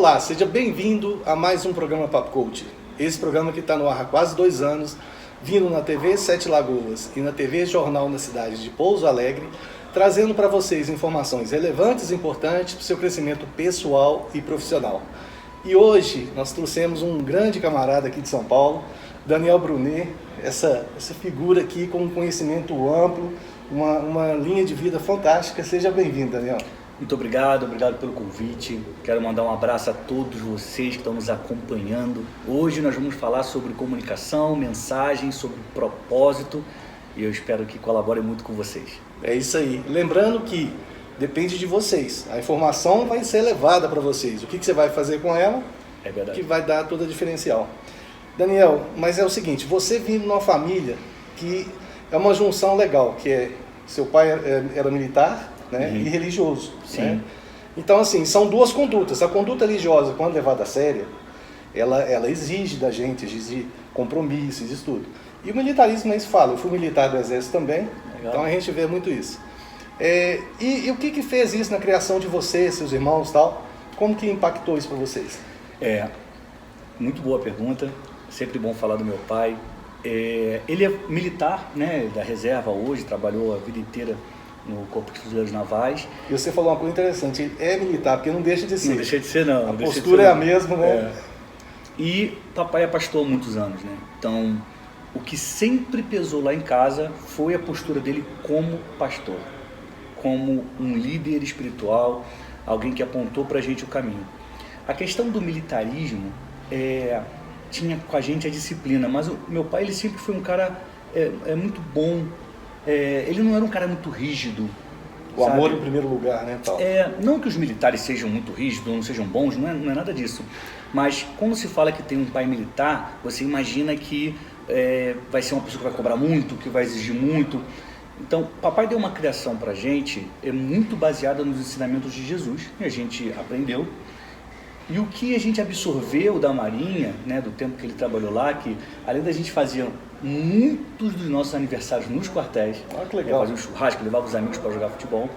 Olá, seja bem-vindo a mais um programa Papo Coach. Esse programa que está no ar há quase 2 anos, vindo na TV Sete Lagoas e na TV Jornal na cidade de Pouso Alegre, trazendo para vocês informações relevantes e importantes para o seu crescimento pessoal e profissional. E hoje nós trouxemos um grande camarada aqui de São Paulo, Daniel Brunet, essa figura aqui com um conhecimento amplo, uma linha de vida fantástica. Seja bem-vindo, Daniel. Muito obrigado pelo convite. Quero mandar um abraço a todos vocês que estão nos acompanhando. Hoje nós vamos falar sobre comunicação, mensagem, sobre propósito, e eu espero que colabore muito com vocês. É isso aí. Lembrando que depende de vocês. A informação vai ser levada para vocês. O que você vai fazer com ela É verdade. que vai dar todo o diferencial. Daniel, mas é o seguinte, você vive numa família que é uma junção legal, que é seu pai era militar, né, e religioso. Sim. Né? Então, assim, são duas condutas. A conduta religiosa, quando levada a séria, ela exige da gente, exige compromisso, exige tudo. E o militarismo nem se fala. Eu fui militar do Exército também, Legal. Então a gente vê muito isso. E o que fez isso na criação de vocês, seus irmãos e tal? Como que impactou isso para vocês? Muito boa pergunta. Sempre bom falar do meu pai. Ele é militar, né, da reserva hoje, trabalhou a vida inteira no Corpo de Fuzileiros Navais. E você falou uma coisa interessante, ele é militar, porque não deixa de ser. Não deixa de ser, não. A postura é a mesma, né? E papai é pastor há muitos anos, né? Então, o que sempre pesou lá em casa foi a postura dele como pastor, como um líder espiritual, alguém que apontou pra gente o caminho. A questão do militarismo tinha com a gente a disciplina, mas o meu pai, ele sempre foi um cara muito bom. Ele não era um cara muito rígido. O amor em primeiro lugar, né, Paulo? Não que os militares sejam muito rígidos ou não sejam bons, não é nada disso. Mas quando se fala que tem um pai militar, você imagina que vai ser uma pessoa que vai cobrar muito, que vai exigir muito. Então, papai deu uma criação pra gente muito baseada nos ensinamentos de Jesus, que a gente aprendeu. E o que a gente absorveu da Marinha, né, do tempo que ele trabalhou lá, que além da gente fazer muitos dos nossos aniversários nos quartéis, que legal. Fazia um churrasco, levava os amigos para jogar futebol,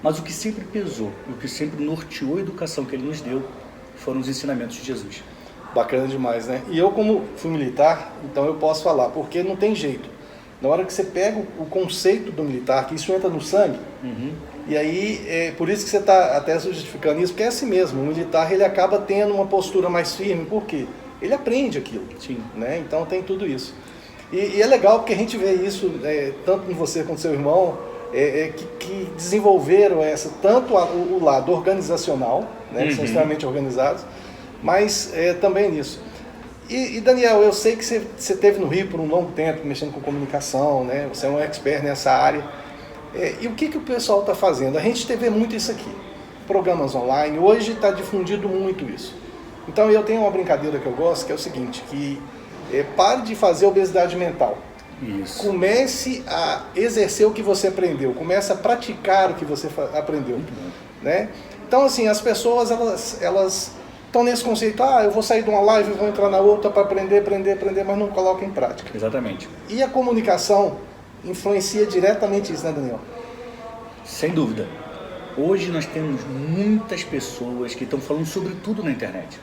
mas o que sempre pesou, o que sempre norteou a educação que ele nos deu, foram os ensinamentos de Jesus. Bacana demais, né? E eu, como fui militar, então eu posso falar, porque não tem jeito. Na hora que você pega o conceito do militar, que isso entra no sangue, e aí, por isso que você está até justificando isso, porque é assim mesmo, o militar ele acaba tendo uma postura mais firme, por quê? Ele aprende aquilo. Sim. Né? Então tem tudo isso. E é legal porque a gente vê isso, tanto em você quanto seu irmão, que desenvolveram tanto o lado organizacional, né, que são extremamente organizados, mas também nisso. E Daniel, eu sei que você esteve no Rio por um longo tempo, mexendo com comunicação, né? Você é um expert nessa área. E o que o pessoal está fazendo? A gente vê muito isso aqui, programas online, hoje está difundido muito isso. Então eu tenho uma brincadeira que eu gosto, que é o seguinte, que pare de fazer obesidade mental. Isso. Comece a exercer o que você aprendeu, comece a praticar o que você aprendeu. Né? Então assim, as pessoas elas estão nesse conceito, eu vou sair de uma live, vou entrar na outra para aprender, mas não colocam em prática. Exatamente. E a comunicação influencia diretamente isso, né, Daniel? Sem dúvida. Hoje nós temos muitas pessoas que estão falando sobre tudo na internet.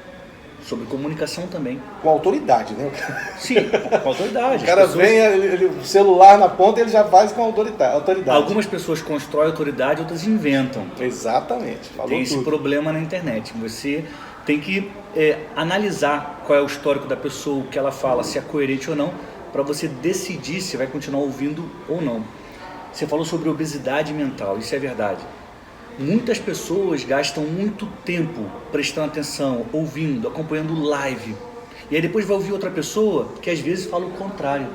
Sobre comunicação também. Com autoridade, né? Sim, com autoridade. O cara vem, o celular na ponta, ele já faz com autoridade. Algumas pessoas constroem autoridade, outras inventam. Exatamente. Falou tem esse tudo. problema na internet. Você tem que analisar qual é o histórico da pessoa, o que ela fala, se é coerente ou não, para você decidir se vai continuar ouvindo ou não. Você falou sobre obesidade mental, isso é verdade. Muitas pessoas gastam muito tempo prestando atenção, ouvindo, acompanhando live. E aí depois vai ouvir outra pessoa que às vezes fala o contrário.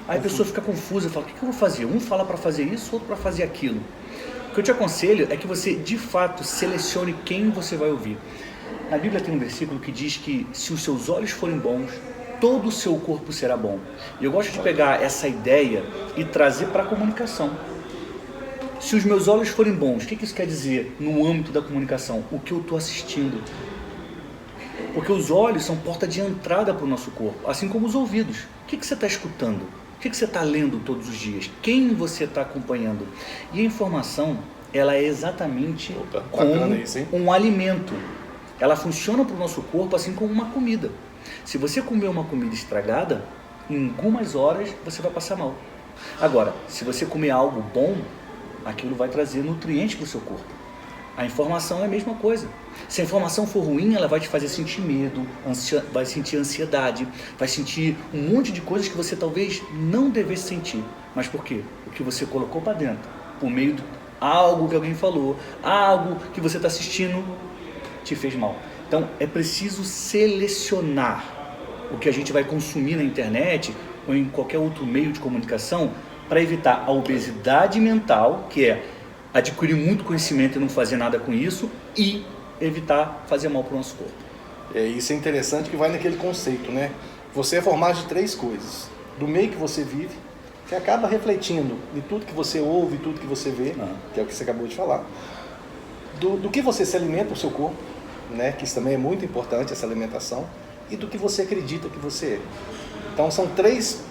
Aí a pessoa fica confusa, fala, o que eu vou fazer? Um fala para fazer isso, outro para fazer aquilo. O que eu te aconselho é que você, de fato, selecione quem você vai ouvir. Na Bíblia tem um versículo que diz que se os seus olhos forem bons, todo o seu corpo será bom. E eu gosto de pegar essa ideia e trazer para a comunicação. Se os meus olhos forem bons, o que isso quer dizer no âmbito da comunicação? O que eu estou assistindo. Porque os olhos são porta de entrada para o nosso corpo, assim como os ouvidos. O que você está escutando? O que você está lendo todos os dias? Quem você está acompanhando? E a informação, ela é exatamente como um alimento. ela funciona para o nosso corpo assim como uma comida. Se você comer uma comida estragada, em algumas horas você vai passar mal. Agora, se você comer algo bom, aquilo vai trazer nutrientes para o seu corpo. A informação é a mesma coisa. Se a informação for ruim, ela vai te fazer sentir medo, vai sentir ansiedade, vai sentir um monte de coisas que você talvez não devesse sentir. Mas por quê? O que você colocou para dentro, por meio de algo que alguém falou, algo que você está assistindo, te fez mal. Então, é preciso selecionar o que a gente vai consumir na internet ou em qualquer outro meio de comunicação para evitar a obesidade mental, que é adquirir muito conhecimento e não fazer nada com isso, e evitar fazer mal para o nosso corpo. Isso é interessante, que vai naquele conceito, né? Você é formado de 3 coisas. Do meio que você vive, que acaba refletindo em tudo que você ouve, tudo que você vê, que é o que você acabou de falar. Do que você se alimenta, o seu corpo, né? Que isso também é muito importante, essa alimentação. E do que você acredita que você é. Então são três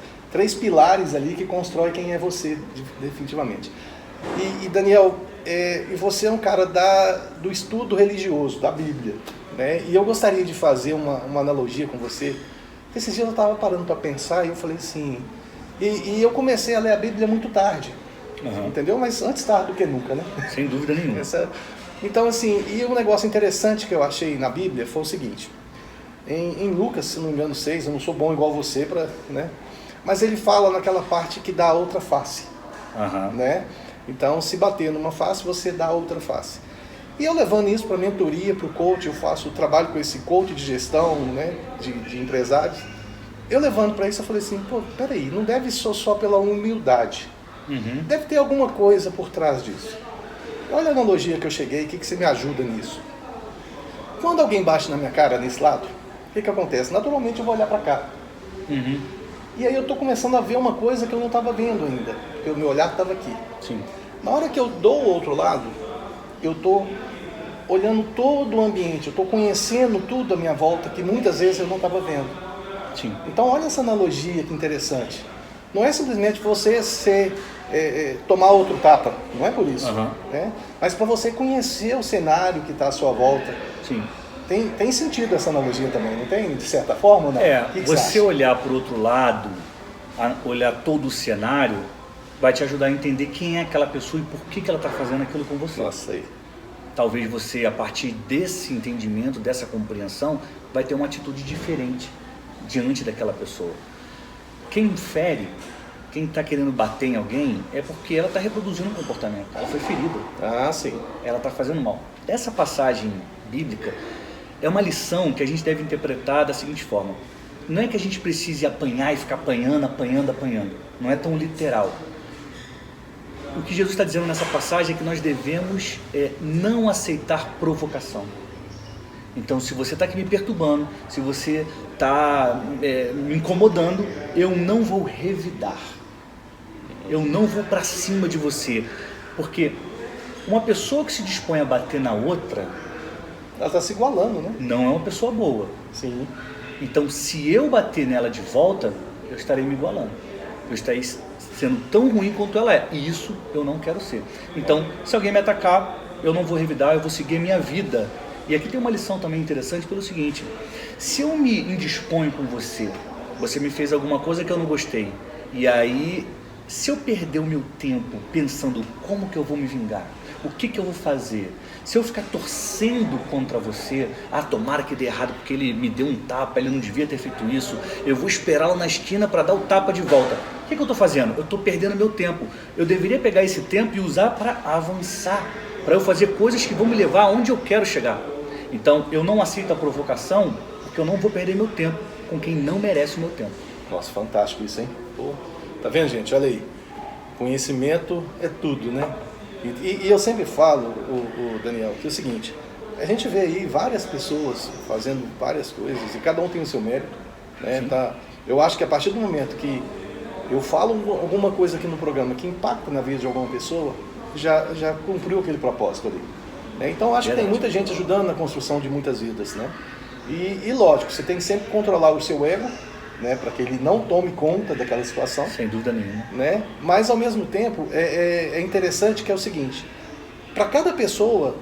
pilares ali que constroem quem é você, definitivamente. E Daniel, você é um cara do estudo religioso, da Bíblia, né? E eu gostaria de fazer uma analogia com você. Esses dias eu estava parando para pensar e eu falei assim... E eu comecei a ler a Bíblia muito tarde, entendeu? Mas antes tarde do que nunca, né? Sem dúvida nenhuma. Então, assim, e um negócio interessante que eu achei na Bíblia foi o seguinte... Em Lucas, se não me engano, 6, eu não sou bom igual você, né? Mas ele fala naquela parte que dá a outra face, né? Então, se bater numa face, você dá a outra face. E eu levando isso para a mentoria, para o coach, eu faço trabalho com esse coach de gestão, né? de empresários. Eu levando para isso, eu falei assim, pô, peraí, não deve ser só pela humildade. Deve ter alguma coisa por trás disso. Olha a analogia que eu cheguei, o que você me ajuda nisso? Quando alguém bate na minha cara nesse lado, o que acontece? Naturalmente eu vou olhar para cá. E aí eu estou começando a ver uma coisa que eu não estava vendo ainda, porque o meu olhar estava aqui. Sim. Na hora que eu dou o outro lado, eu estou olhando todo o ambiente, eu estou conhecendo tudo à minha volta que muitas vezes eu não estava vendo. Sim. Então olha essa analogia que interessante. Não é simplesmente você tomar outro tapa, não é por isso. Né? Mas para você conhecer o cenário que está à sua volta. Sim. Tem sentido essa analogia também, não tem? De certa forma, não? Que você olhar para o outro lado, olhar todo o cenário, vai te ajudar a entender quem é aquela pessoa e por que ela está fazendo aquilo com você. Nossa, aí. Talvez você, a partir desse entendimento, dessa compreensão, vai ter uma atitude diferente diante daquela pessoa. Quem fere, quem está querendo bater em alguém, é porque ela está reproduzindo um comportamento. Ela foi ferida. Sim. Ela está fazendo mal. Essa passagem bíblica é uma lição que a gente deve interpretar da seguinte forma. Não é que a gente precise apanhar e ficar apanhando. Não é tão literal. O que Jesus está dizendo nessa passagem é que nós devemos não aceitar provocação. Então, se você está aqui me perturbando, se você está me incomodando, eu não vou revidar. Eu não vou para cima de você. Porque uma pessoa que se dispõe a bater na outra... ela está se igualando, né? Não é uma pessoa boa. Sim. Então, se eu bater nela de volta, eu estarei me igualando. Eu estarei sendo tão ruim quanto ela é. E isso eu não quero ser. Então, se alguém me atacar, eu não vou revidar, eu vou seguir a minha vida. E aqui tem uma lição também interessante pelo seguinte. Se eu me indisponho com você, você me fez alguma coisa que eu não gostei. E aí, se eu perder o meu tempo pensando como que eu vou me vingar, o que eu vou fazer? Se eu ficar torcendo contra você, tomara que dê errado porque ele me deu um tapa, ele não devia ter feito isso, eu vou esperá-lo na esquina para dar o tapa de volta. O que eu estou fazendo? Eu estou perdendo meu tempo. Eu deveria pegar esse tempo e usar para avançar, para eu fazer coisas que vão me levar aonde eu quero chegar. Então, eu não aceito a provocação porque eu não vou perder meu tempo com quem não merece o meu tempo. Nossa, fantástico isso, hein? Pô, tá vendo, gente? Olha aí. Conhecimento é tudo, né? E eu sempre falo, o Daniel, que é o seguinte, a gente vê aí várias pessoas fazendo várias coisas e cada um tem o seu mérito, né? Eu acho que a partir do momento que eu falo alguma coisa aqui no programa que impacta na vida de alguma pessoa, já cumpriu aquele propósito ali. Né? Então acho que tem muita gente ajudando na construção de muitas vidas, né? E lógico, você tem que sempre controlar o seu ego, né, para que ele não tome conta daquela situação. Sem dúvida nenhuma. Né? Mas ao mesmo tempo é interessante que é o seguinte, para cada pessoa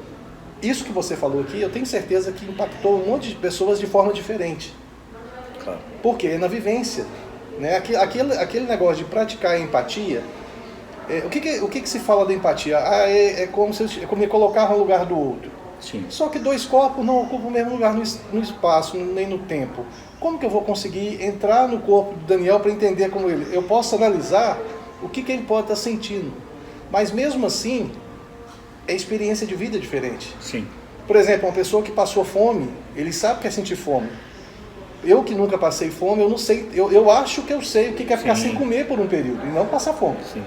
isso que você falou aqui, eu tenho certeza que impactou um monte de pessoas de forma diferente. Claro. Porque é na vivência. Né? Aquele negócio de praticar a empatia, o que se fala da empatia? É como me colocar no lugar do outro. Sim. Só que dois corpos não ocupam o mesmo lugar no espaço, nem no tempo. Como que eu vou conseguir entrar no corpo do Daniel para entender como ele? Eu posso analisar o que ele pode estar sentindo. Mas mesmo assim, é experiência de vida diferente. Sim. Por exemplo, uma pessoa que passou fome, ele sabe o que é sentir fome. Eu que nunca passei fome, eu não sei, eu acho que eu sei o que é ficar sem comer por um período e não passar fome. Sim.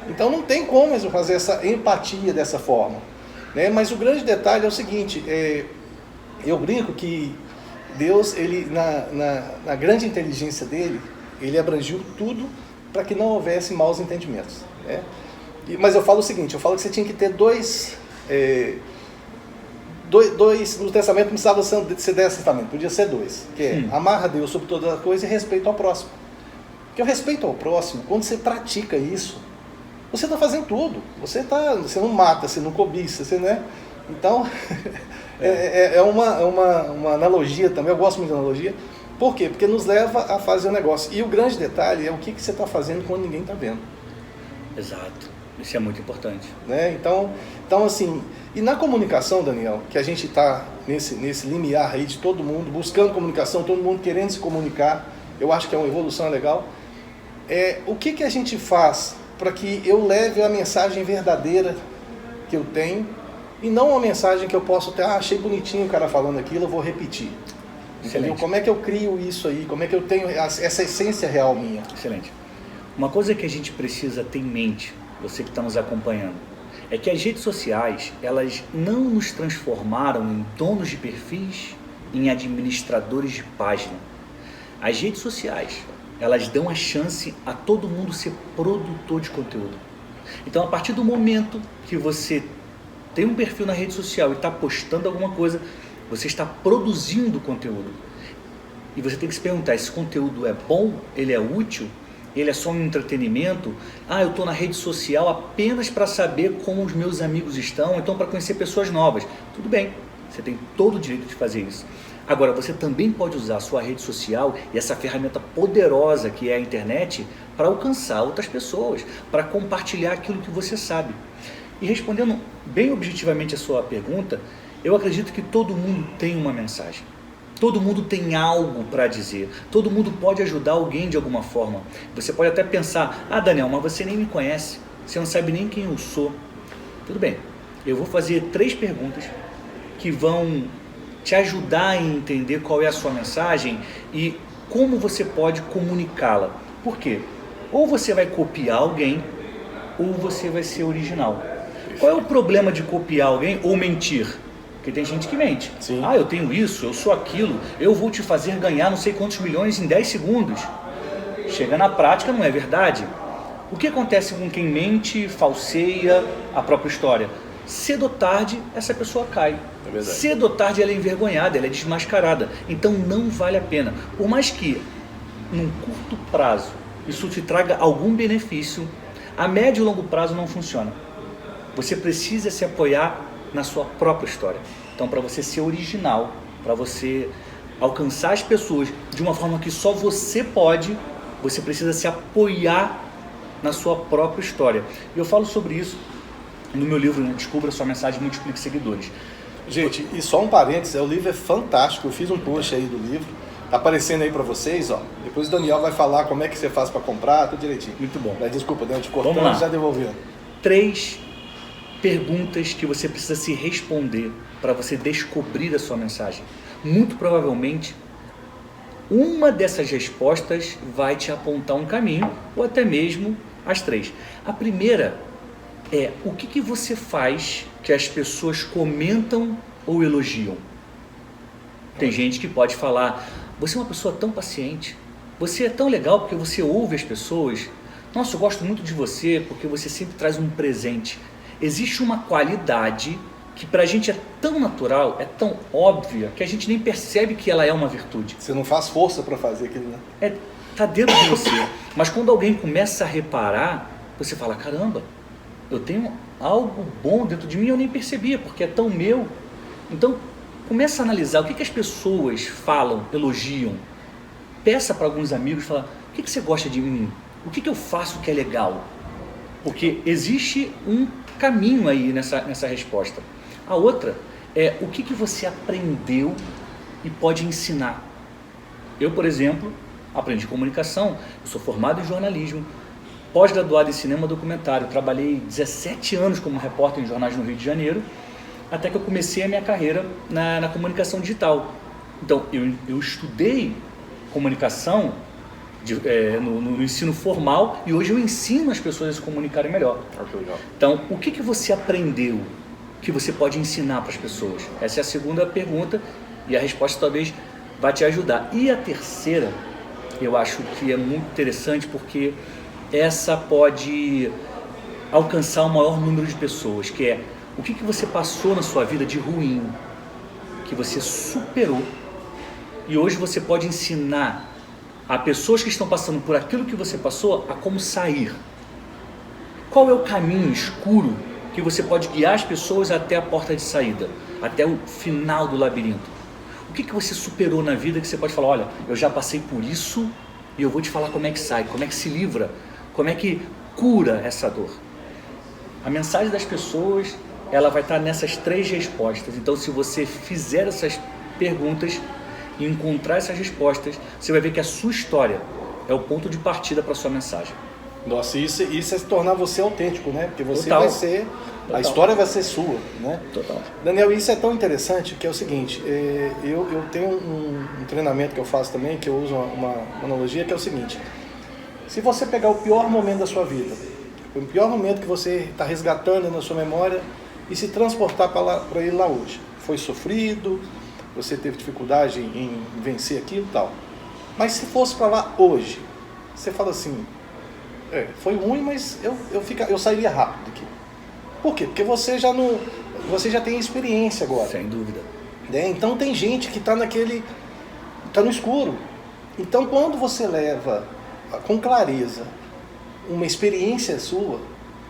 Então não tem como eu fazer essa empatia dessa forma. Né? Mas o grande detalhe é o seguinte, eu brinco que Deus, ele, na grande inteligência dele, ele abrangiu tudo para que não houvesse maus entendimentos. Né? Mas eu falo o seguinte, eu falo que você tinha que ter dois no testamento não precisava ser 10 testamentos, podia ser 2, que é amar a Deus sobre toda a coisa e respeito ao próximo. Porque o respeito ao próximo, quando você pratica isso, você está fazendo tudo. Você não mata, você não cobiça, você, né? Então, é uma analogia também, eu gosto muito de analogia. Por quê? Porque nos leva a fazer o negócio. E o grande detalhe é o que você está fazendo quando ninguém está vendo. Exato. Isso é muito importante. Né? Então, assim, e na comunicação, Daniel, que a gente está nesse limiar aí de todo mundo, buscando comunicação, todo mundo querendo se comunicar, eu acho que é uma evolução legal. O que a gente faz para que eu leve a mensagem verdadeira que eu tenho e não uma mensagem que eu posso ter, achei bonitinho o cara falando aquilo, eu vou repetir. Entendeu? Como é que eu crio isso aí? Como é que eu tenho essa essência real minha? Excelente. Uma coisa que a gente precisa ter em mente, você que está nos acompanhando, é que as redes sociais, elas não nos transformaram em donos de perfis, em administradores de página. As redes sociais, elas dão a chance a todo mundo ser produtor de conteúdo. Então, a partir do momento que você tem um perfil na rede social e está postando alguma coisa, você está produzindo conteúdo. E você tem que se perguntar, esse conteúdo é bom? Ele é útil? Ele é só um entretenimento? Eu estou na rede social apenas para saber como os meus amigos estão, então para conhecer pessoas novas. Tudo bem, você tem todo o direito de fazer isso. Agora, você também pode usar a sua rede social e essa ferramenta poderosa que é a internet para alcançar outras pessoas, para compartilhar aquilo que você sabe. E respondendo bem objetivamente a sua pergunta, eu acredito que todo mundo tem uma mensagem. Todo mundo tem algo para dizer, todo mundo pode ajudar alguém de alguma forma. Você pode até pensar, Daniel, mas você nem me conhece, você não sabe nem quem eu sou. Tudo bem, eu vou fazer 3 perguntas que vão te ajudar a entender qual é a sua mensagem e como você pode comunicá-la. Por quê? Ou você vai copiar alguém, ou você vai ser original. Qual é o problema de copiar alguém ou mentir? Porque tem gente que mente. Sim. Eu tenho isso, eu sou aquilo, eu vou te fazer ganhar não sei quantos milhões em 10 segundos. Chega na prática, não é verdade. O que acontece com quem mente, falseia a própria história? Cedo ou tarde, essa pessoa cai. É verdade. Cedo ou tarde, ela é envergonhada, ela é desmascarada. Então, não vale a pena. Por mais que, num curto prazo, isso te traga algum benefício, a médio e longo prazo não funciona. Você precisa se apoiar na sua própria história. Então, para você ser original, para você alcançar as pessoas de uma forma que só você pode, você precisa se apoiar na sua própria história. E eu falo sobre isso no meu livro, Descubra Sua Mensagem e Multiplique Seguidores. Gente, e só um parênteses, o livro é fantástico, eu fiz um post aí do livro, tá aparecendo aí para vocês, ó. Depois o Daniel vai falar como é que você faz para comprar, tudo direitinho. Muito bom. Desculpa, Daniel, te cortando, já devolvendo. 3 perguntas que você precisa se responder para você descobrir a sua mensagem. Muito provavelmente, uma dessas respostas vai te apontar um caminho, ou até mesmo as 3. A primeira é, o que você faz que as pessoas comentam ou elogiam? Tem gente que pode falar, você é uma pessoa tão paciente, você é tão legal porque você ouve as pessoas, nossa, eu gosto muito de você porque você sempre traz um presente. Existe uma qualidade que pra gente é tão natural, é tão óbvia, que a gente nem percebe que ela é uma virtude. Você não faz força para fazer aquilo, né? Tá dentro de você. Mas quando alguém começa a reparar, você fala, caramba, eu tenho algo bom dentro de mim, eu nem percebia, porque é tão meu. Então, começa a analisar o que as pessoas falam, elogiam. Peça para alguns amigos, fala, o que você gosta de mim? O que eu faço que é legal? Porque existe um caminho aí nessa resposta. A outra é o que você aprendeu e pode ensinar. Eu, por exemplo, aprendi comunicação, eu sou formado em jornalismo, pós-graduado em cinema documentário, trabalhei 17 anos como repórter em jornais no Rio de Janeiro, até que eu comecei a minha carreira na comunicação digital. Então, eu estudei comunicação no ensino formal e hoje eu ensino as pessoas a se comunicarem melhor. Então, o que você aprendeu que você pode ensinar para as pessoas? Essa é a segunda pergunta e a resposta talvez vai te ajudar. E a terceira, eu acho que é muito interessante porque essa pode alcançar o maior número de pessoas, que é o que você passou na sua vida de ruim, que você superou e hoje você pode ensinar a pessoas que estão passando por aquilo que você passou a como sair. Qual é o caminho escuro que você pode guiar as pessoas até a porta de saída, até o final do labirinto? O que você superou na vida que você pode falar, olha, eu já passei por isso e eu vou te falar como é que sai, como é que se livra, como é que cura essa dor. A mensagem das pessoas, ela vai estar nessas 3 respostas. Então, se você fizer essas perguntas e encontrar essas respostas, você vai ver que a sua história é o ponto de partida para a sua mensagem. Nossa, isso é se tornar você autêntico, né? Porque você Total. vai ser, a história vai ser sua, né? Total. Daniel, isso é tão interessante que é o seguinte, eu tenho um treinamento que eu faço também, que eu uso uma analogia, que é o seguinte, se você pegar o pior momento da sua vida, o pior momento que você está resgatando na sua memória e se transportar para ele lá hoje, foi sofrido, você teve dificuldade em vencer aquilo e tal, mas se fosse para lá hoje, você fala assim, foi ruim, mas eu sairia rápido daqui. Por quê? Porque você já tem experiência agora. Sem dúvida. Então tem gente que está no escuro. Então quando você leva com clareza uma experiência sua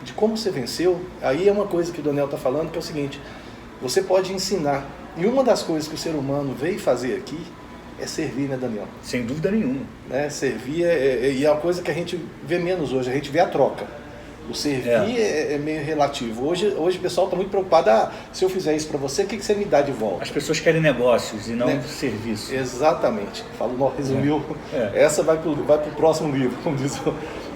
de como você venceu, aí é uma coisa que o Daniel está falando, que é o seguinte, você pode ensinar. E uma das coisas que o ser humano veio fazer aqui é servir, né, Daniel? Sem dúvida nenhuma. Né? Servir e é uma coisa que a gente vê menos hoje, a gente vê a troca. O servir é meio relativo. Hoje o pessoal está muito preocupado, se eu fizer isso para você, o que você me dá de volta? As pessoas querem negócios e não serviço. Exatamente. Resumiu. Essa vai para o próximo livro, como diz.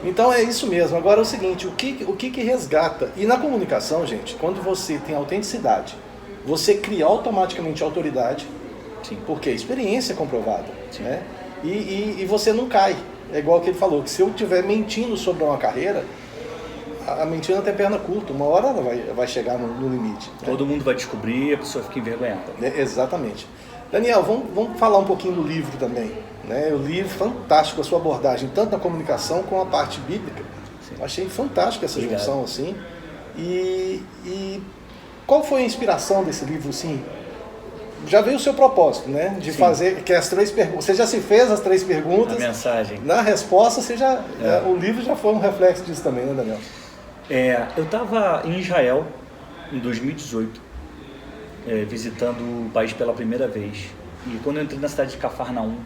Então é isso mesmo. Agora é o seguinte, o que resgata? E na comunicação, gente, quando você tem autenticidade, você cria automaticamente autoridade, Sim. Porque a experiência é comprovada. Né? E você não cai. É igual que ele falou, que se eu estiver mentindo sobre uma carreira, a mentira tem perna curta, uma hora ela vai chegar no limite. Todo mundo vai descobrir, a pessoa fica envergonhada. Exatamente. Daniel, vamos falar um pouquinho do livro também. Né? O livro, fantástico a sua abordagem, tanto na comunicação como a parte bíblica. Sim. Eu achei fantástico essa Obrigado. junção assim. E qual foi a inspiração desse livro, assim? Já veio o seu propósito, né? De fazer, que as 3 perguntas. Você já se fez as 3 perguntas. A mensagem. Na resposta, o livro já foi um reflexo disso também, né, Daniel? Eu estava em Israel em 2018, visitando o país pela primeira vez. E quando eu entrei na cidade de Cafarnaum,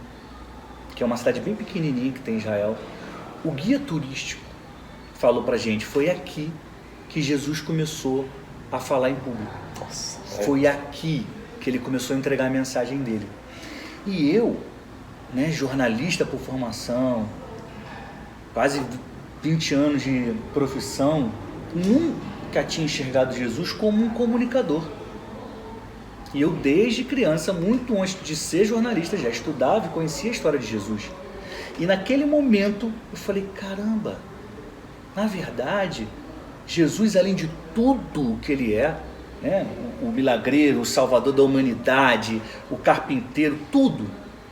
que é uma cidade bem pequenininha que tem em Israel, o guia turístico falou pra gente, foi aqui que Jesus começou a falar em público. Nossa, Foi aqui que ele começou a entregar a mensagem dele. E eu, né, jornalista por formação, quase 20 anos de profissão, nunca tinha enxergado Jesus como um comunicador. E eu, desde criança, muito antes de ser jornalista, já estudava e conhecia a história de Jesus. E naquele momento, eu falei, caramba, na verdade, Jesus, além de tudo que ele é, né, o milagreiro, o salvador da humanidade, o carpinteiro, tudo,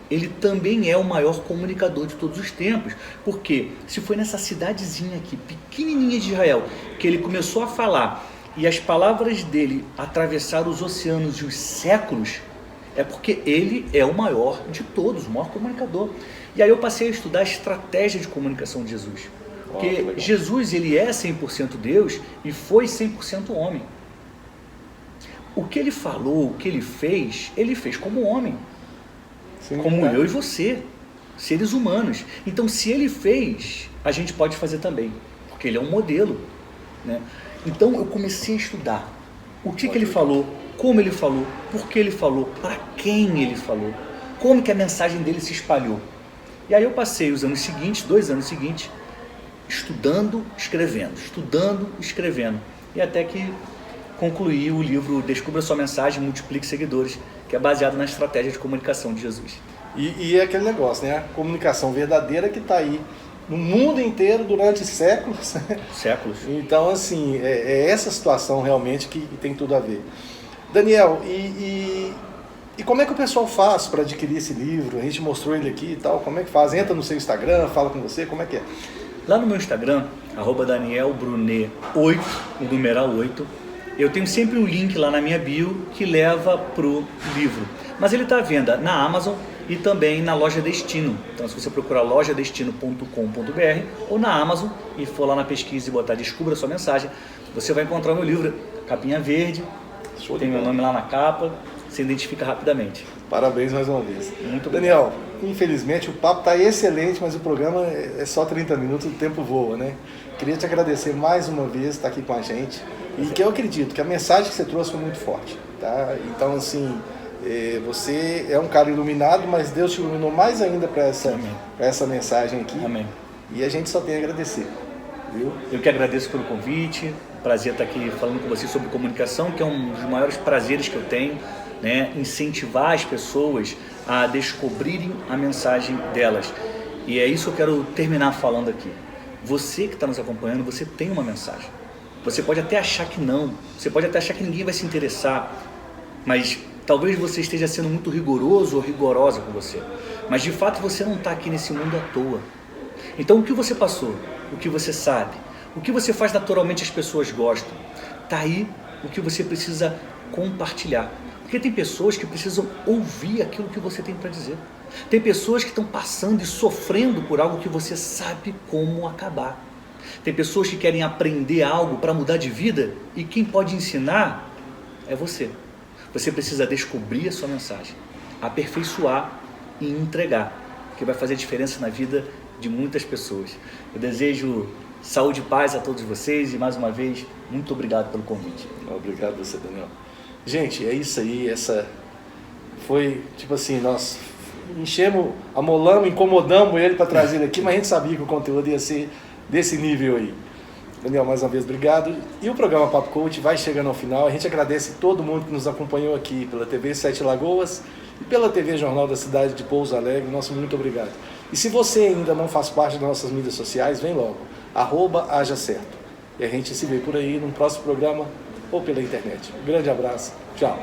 ele também é o maior comunicador de todos os tempos, porque se foi nessa cidadezinha aqui, pequenininha de Israel, que ele começou a falar e as palavras dele atravessaram os oceanos e os séculos, é porque ele é o maior de todos, o maior comunicador. E aí eu passei a estudar a estratégia de comunicação de Jesus, porque Jesus, ele é 100% Deus e foi 100% homem. o que ele falou, o que ele fez como homem. Sim, como eu e você, seres humanos. Então, se ele fez, a gente pode fazer também, porque ele é um modelo, né? Então, eu comecei a estudar o que ele falou, como ele falou, por que ele falou, para quem ele falou, como que a mensagem dele se espalhou. E aí eu passei os anos seguintes, 2 anos seguintes, estudando, escrevendo, e até que concluí o livro Descubra Sua Mensagem, Multiplique Seguidores, que é baseado na estratégia de comunicação de Jesus. E é aquele negócio, né? A comunicação verdadeira que está aí no mundo inteiro durante séculos. Séculos. Então, assim, é essa situação realmente que tem tudo a ver. Daniel, e como é que o pessoal faz para adquirir esse livro? A gente mostrou ele aqui e tal, como é que faz? Entra no seu Instagram, fala com você, como é que é? Lá no meu Instagram, @DanielBrunet8, o numeral 8, eu tenho sempre um link lá na minha bio que leva pro livro. Mas ele está à venda na Amazon e também na Loja Destino. Então, se você procurar lojadestino.com.br ou na Amazon e for lá na pesquisa e botar Descubra Sua Mensagem, você vai encontrar o meu livro, capinha verde, tem meu nome lá na capa, você identifica rapidamente. Parabéns mais uma vez. Muito Daniel, infelizmente o papo está excelente, mas o programa é só 30 minutos, o tempo voa, né? Queria te agradecer mais uma vez estar aqui com a gente e que eu acredito que a mensagem que você trouxe foi muito forte, tá? Então, assim, você é um cara iluminado, mas Deus te iluminou mais ainda para essa mensagem aqui. Amém. E a gente só tem a agradecer, viu? Eu que agradeço pelo convite, prazer estar aqui falando com você sobre comunicação, que é um dos maiores prazeres que eu tenho, né? Incentivar as pessoas a descobrirem a mensagem delas. E é isso que eu quero terminar falando aqui. Você que está nos acompanhando, você tem uma mensagem. Você pode até achar que não, você pode até achar que ninguém vai se interessar, mas talvez você esteja sendo muito rigoroso ou rigorosa com você. Mas de fato você não está aqui nesse mundo à toa. Então o que você passou, o que você sabe, o que você faz naturalmente as pessoas gostam, está aí o que você precisa compartilhar. Porque tem pessoas que precisam ouvir aquilo que você tem para dizer. Tem pessoas que estão passando e sofrendo por algo que você sabe como acabar. Tem pessoas que querem aprender algo para mudar de vida e quem pode ensinar é você. Você precisa descobrir a sua mensagem, aperfeiçoar e entregar, que vai fazer diferença na vida de muitas pessoas. Eu desejo saúde e paz a todos vocês e mais uma vez, muito obrigado pelo convite. Obrigado a você, Daniel. Gente, é isso aí, essa foi, tipo assim, nós enchemos, amolamos, incomodamos ele para trazer ele aqui, mas a gente sabia que o conteúdo ia ser desse nível aí. Daniel, mais uma vez, obrigado. E o programa Papo Coach vai chegando ao final. A gente agradece todo mundo que nos acompanhou aqui pela TV Sete Lagoas e pela TV Jornal da Cidade de Pouso Alegre. Nosso muito obrigado. E se você ainda não faz parte das nossas mídias sociais, vem logo, @hajacerto. E a gente se vê por aí num próximo programa ou pela internet. Um grande abraço. Tchau.